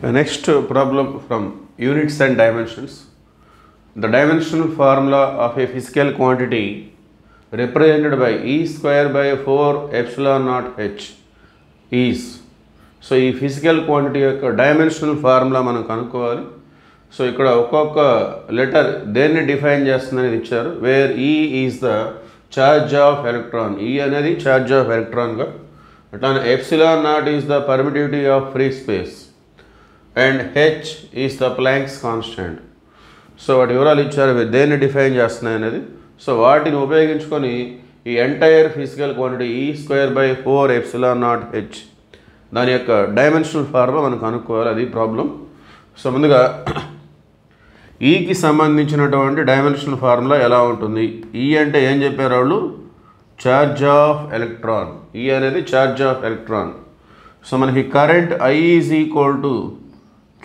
The next problem from units and dimensions. The dimensional formula of a physical quantity represented by E square by 4 epsilon naught h is. So ఈ physical quantity యొక్క dimensional formula మనం కనుక్కోవాలి. So ఇక్కడ ఒక్కొక్క letter దేన్ని define చేస్తుందనేది ఇచ్చారు. Wear ఈ is the charge of electron. ఈ అనేది ఛార్జ్ ఆఫ్ ఎలక్ట్రాన్గా, అట్లానే epsilon naught is the permittivity of free space and H is the planks constant. So వాటి వివరాలు ఇచ్చారు, దేన్ని డిఫైన్ చేస్తున్నాయి అనేది. సో వాటిని ఉపయోగించుకొని ఈ ఎంటైర్ ఫిజికల్ క్వాంటిటీ ఈ square by 4 epsilon naught H దాని యొక్క డైమెన్షనల్ ఫార్ములా మనం కనుక్కోవాలి. అది ప్రాబ్లం. సో ముందుగా ఈకి సంబంధించినటువంటి డైమెన్షనల్ ఫార్ములా ఎలా ఉంటుంది. ఈ అంటే ఏం చెప్పారు వాళ్ళు? Charge of electron. ఈ అనేది ఛార్జ్ ఆఫ్ ఎలక్ట్రాన్. సో మనకి current I is equal to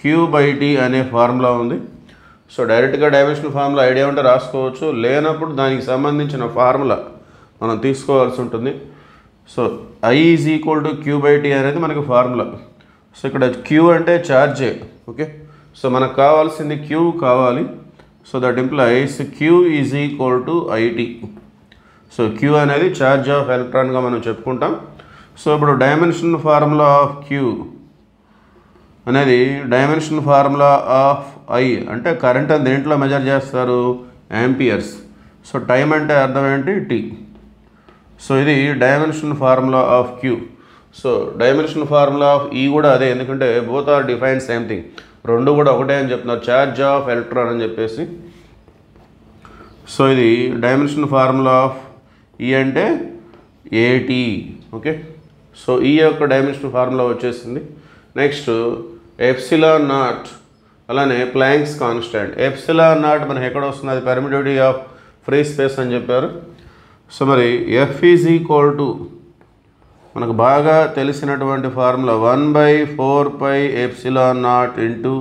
Q/T అనే ఫార్ములా ఉంది. సో డైరెక్ట్గా డైమెన్షనల్ ఫార్ములా ఐడియా ఉంటే రాసుకోవచ్చు, లేనప్పుడు దానికి సంబంధించిన ఫార్ములా మనం తీసుకోవాల్సి ఉంటుంది. So I is equal to Q/T అనేది మనకి ఫార్ములా. సో ఇక్కడ Q అంటే ఛార్జే. ఓకే, సో మనకు కావాల్సింది Q కావాలి. So that implies Q is equal to IT. So Q అనేది ఛార్జ్ ఆఫ్ ఎలక్ట్రాన్గా మనం చెప్పుకుంటాం. సో ఇప్పుడు డైమెన్షనల్ ఫార్ములా ఆఫ్ Q అనేది డైమెన్షనల్ ఫార్ములా ఆఫ్ I అంటే కరెంట్ అని దేంట్లో మెజర్ చేస్తారు? యాంపియర్స్. సో టైం అంటే అర్థం ఏంటి? T. సో ఇది dimensional formula of Q. So dimensional formula of E కూడా అదే, ఎందుకంటే both are define same thing. రెండు కూడా ఒకటే అని చెప్తున్నారు, ఛార్జ్ ఆఫ్ ఎలక్ట్రాన్ అని చెప్పేసి. సో ఇది డైమెన్షనల్ ఫార్ములా ఆఫ్ E అంటే AT. ఓకే, సో ఈ యొక్క డైమెన్షనల్ ఫార్ములా వచ్చేసింది. నెక్స్ట్ ఎప్సిలాన్ నాట్, అలానే ప్లాంక్స్ కాన్స్టెంట్. ఎప్సిలాన్ నాట్ మనకి ఎక్కడ వస్తుంది? అది పర్మిటివిటీ ఆఫ్ ఫ్రీ స్పేస్ అని చెప్పారు. సో మరి F ఈజ్ ఈక్వల్ టు మనకు బాగా తెలిసినటువంటి formula 1/4 pi epsilon not into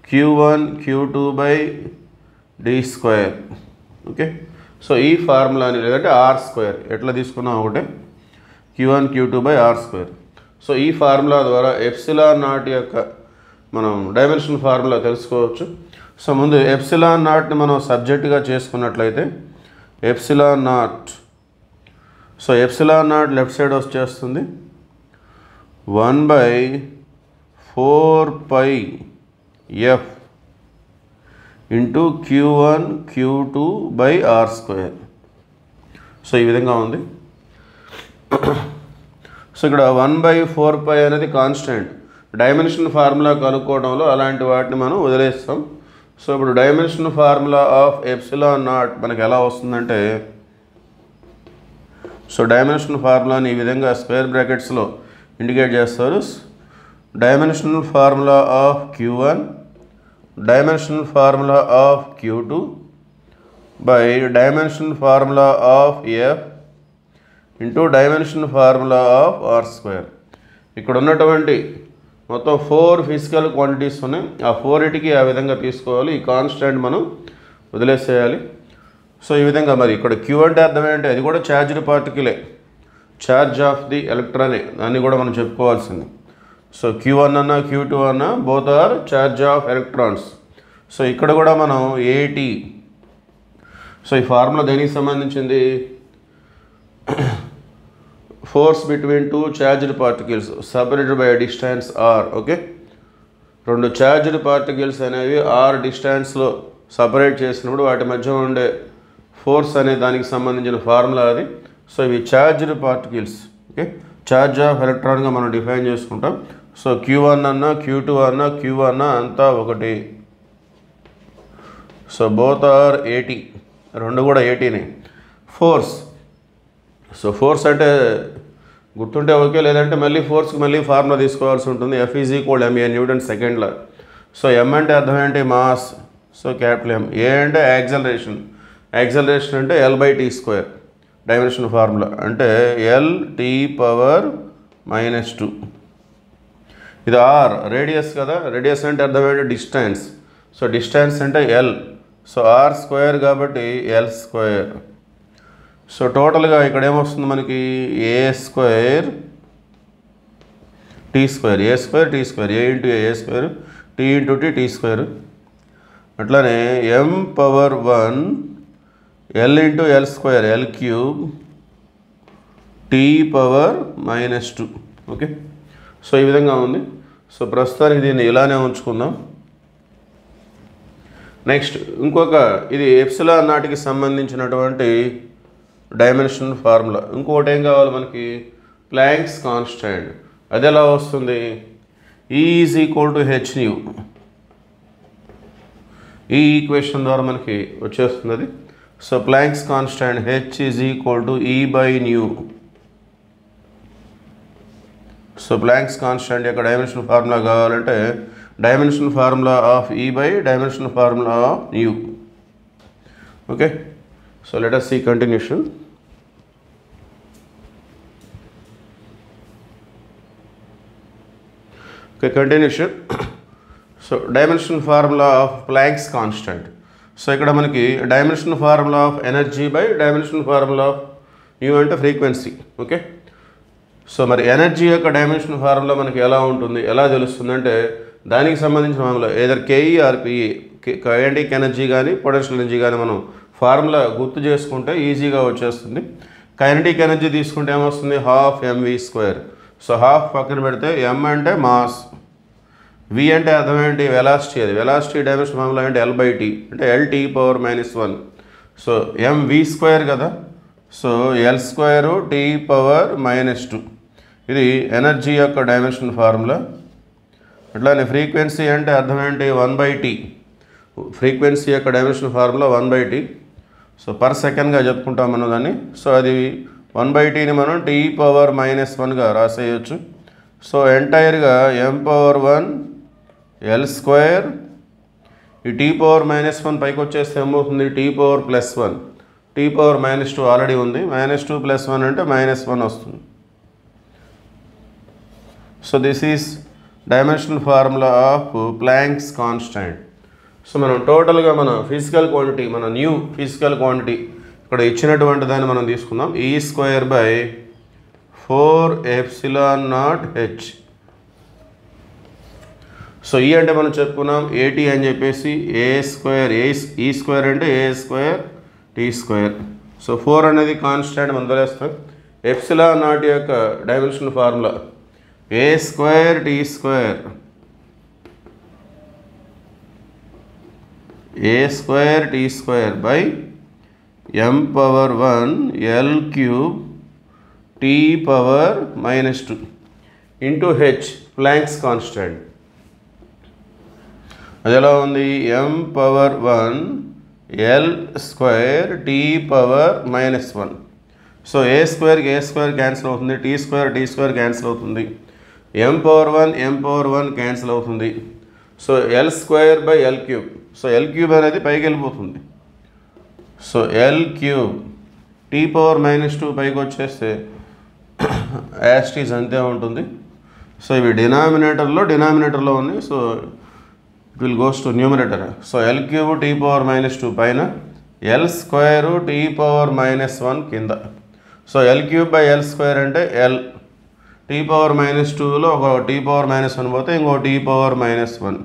Q1 Q2 by D square. Okay, so ఈ ఫార్ములాని లేదంటే R స్క్వేర్ ఎట్లా తీసుకున్నాం ఒకటే, Q1 Q2 by R square. So ఈ ఫార్ములా ద్వారా ఎప్సిలాన్ నాట్ యొక్క మనం డైమెన్షనల్ ఫార్ములా తెలుసుకోవచ్చు. సో ముందు ఎప్సిలాన్ నాట్ని మనం సబ్జెక్టుగా చేసుకున్నట్లయితే epsilon naught, so epsilon naught left side వచ్చేస్తుంది 1/4 పై F into Q1 Q2 by R square. So ఈ విధంగా ఉంది. సో ఇక్కడ 1/4 పై అనేది కాన్స్టెంట్. డైమెన్షనల్ ఫార్ములా కనుక్కోవడంలో అలాంటి వాటిని మనం వదిలేస్తాం. సో ఇప్పుడు dimensional formula of epsilon naught మనకి ఎలా వస్తుందంటే, సో డైమెన్షనల్ ఫార్ములాని ఈ విధంగా స్క్వేర్ బ్రాకెట్స్లో ఇండికేట్ చేస్తారు. Dimensional formula of Q1, dimensional formula of Q2 by dimensional formula of F into dimensional formula of R square. ఇక్కడ ఉన్నటువంటి మొత్తం 4 ఫిజికల్ క్వాంటిటీస్ ఉన్నాయి. ఆ 4టికి ఆ విధంగా తీసుకోవాలి. ఈ కాన్స్టెంట్ మనం వదిలేసేయాలి. సో ఈ విధంగా మరి ఇక్కడ Q అంటే అర్థం ఏంటి? అది కూడా ఛార్జ్డ్ పార్టికలే, ఛార్జ్ ఆఫ్ ది ఎలక్ట్రానే, దాన్ని కూడా మనం చెప్పుకోవాల్సింది. సో Q1 అన్నా Q2 అన్నా both are charge of electrons. So ఇక్కడ కూడా మనం AT. సో ఈ ఫార్ములా దేనికి సంబంధించింది? Force between 2 charged particles separated by distance R. Okay, 2 charged particles అనేవి R డిస్టెన్స్లో సపరేట్ చేసినప్పుడు వాటి మధ్య ఉండే ఫోర్స్ అనే దానికి సంబంధించిన ఫార్ములా అది. సో ఇవి charged particles. Okay, charge of ఎలక్ట్రాన్గా మనం డిఫైన్ చేసుకుంటాం. సో Q1 అన్నా Q2 అన్నా Q అన్నా అంతా ఒకటి. సో బోత్ ఆర్ AT, రెండు కూడా ATనే. ఫోర్స్, సో ఫోర్స్ అంటే గుర్తుంటే ఓకే, లేదంటే మళ్ళీ ఫోర్స్కి మళ్ళీ ఫార్ములా తీసుకోవాల్సి ఉంటుంది. F is equal MA Newton second law. So M అంటే అర్థం ఏంటి? Mass. So capital M. A అంటే యాక్సలరేషన్. యాక్సలరేషన్ అంటే L/T స్క్వేర్. డైమెన్షనల్ ఫార్ములా అంటే LT⁻². ఇది R రేడియస్ కదా, రేడియస్ అంటే అర్థం ఏంటి? డిస్టెన్స్. సో డిస్టెన్స్ అంటే L. సో R స్క్వేర్ కాబట్టి L స్క్వేర్. సో టోటల్గా ఇక్కడ ఏమొస్తుంది మనకి? A² T square, A square T square, A into A square, T into T square. అట్లానే m power 1 l into L square L cube T power -2. Okay, so ఈ విధంగా ఉంది. So ప్రస్తుతానికి దీన్ని ఇలానే ఉంచుకుందాం. నెక్స్ట్ ఇంకొక ఇది ఎప్సిలాన్ నాట్కి సంబంధించినటువంటి డైమెన్షన్ ఫార్ములా. ఇంకొకటి ఏం కావాలి మనకి, ప్లాంక్స్ కాన్స్టాంట్. అది ఎలా వస్తుంది, E is equal to H new. ఈ ఈక్వేషన్ ద్వారా మనకి వచ్చేస్తుంది అది. So planks constant H is equal to E by new. So planks constant యొక్క డైమెన్షన్ ఫార్ములా కావాలంటే dimension formula of E by dimension formula of new. Okay, so let us see continuation. Okay, continuation. So dimension formula of Planck's constant. So ఇక్కడ మనకి dimension formula of energy by dimension formula of new అంటే frequency. Okay, so మరి energy యొక్క dimension formula మనకి ఎలా ఉంటుంది, ఎలా తెలుస్తుంది అంటే దానికి సంబంధించిన formula either KE or PE, kinetic energy కానీ పొటెన్షియల్ ఎనర్జీ కానీ మనం ఫార్ములా గుర్తు చేసుకుంటే ఈజీగా వచ్చేస్తుంది. కైనెటిక్ ఎనర్జీ తీసుకుంటే ఏమొస్తుంది, half MV square. So half పక్కన పెడితే ఎం అంటే మాస్, వి అంటే అర్థం ఏంటి, వెలాసిటీ. అది వెలాసిటీ డైమెన్షన్ ఫార్ములా అంటే ఎల్ బై టీ అంటే LT power -1. So MV square కదా, so L square T power -2. ఇది ఎనర్జీ యొక్క డైమెన్షన్ ఫార్ములా. అట్లానే ఫ్రీక్వెన్సీ అంటే అర్థం ఏంటి, 1/t. ఫ్రీక్వెన్సీ యొక్క dimension formula 1/t. So per సెకండ్గా చెప్పుకుంటాం మనం దాన్ని. సో అది 1/tని మనం టీ పవర్ -1గా రాసేయచ్చు. సో ఎంటైర్గా m పవర్ 1 ఎల్ స్క్వేర్, ఈ టీ పవర్ -1 పైకి వచ్చేస్తే ఏమవుతుంది, T power +1. T power -2 already ఉంది, -2 + 1 అంటే -1 వస్తుంది. So this is dimensional formula of Planck's constant. So మనం టోటల్గా మన ఫిజికల్ క్వాంటిటీ, మన న్యూ ఫిజికల్ క్వాంటిటీ ఇక్కడ ఇచ్చినటువంటి దాన్ని మనం తీసుకుందాం. E² by 4ε0h. సో ఈ అంటే మనం చెప్పుకున్నాం ఏటీ అని చెప్పేసి, E² అంటే A² T². సో 4 అనేది కాన్స్టాంట్ మనం వదిలేస్తాం. ε0 యొక్క dimension formula A² T² A² T² by m power 1 L cube T power -2 into H Planck's constant. అది ఎలా ఉంది, m power 1 L square T power -1. So A² cancel అవుతుంది, T² cancel అవుతుంది, m power 1 cancel అవుతుంది. So L² by L cube. So L cube అనేది పైకి వెళ్ళిపోతుంది. So L cube T power -2 పైకి వచ్చేస్తే యాస్టీస్ అంతే ఉంటుంది. సో ఇవి డినామినేటర్లో ఉంది. So it will goes to numerator. So L cube T power -2 పైన, L² టీ పవర్ -1 కింద. So L cube by L² అంటే ఎల్, టీ పవర్ -2లో ఒక టీ పవర్ -1 పోతే ఇంకో టీ పవర్ -1.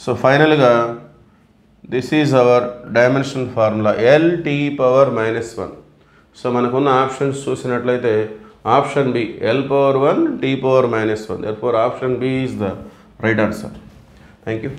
సో ఫైనల్గా this is our dimension formula L T power -1. So మనకున్న options చూసినట్లయితే option B L power 1 T power -1. Therefore option B is the right answer. Thank you.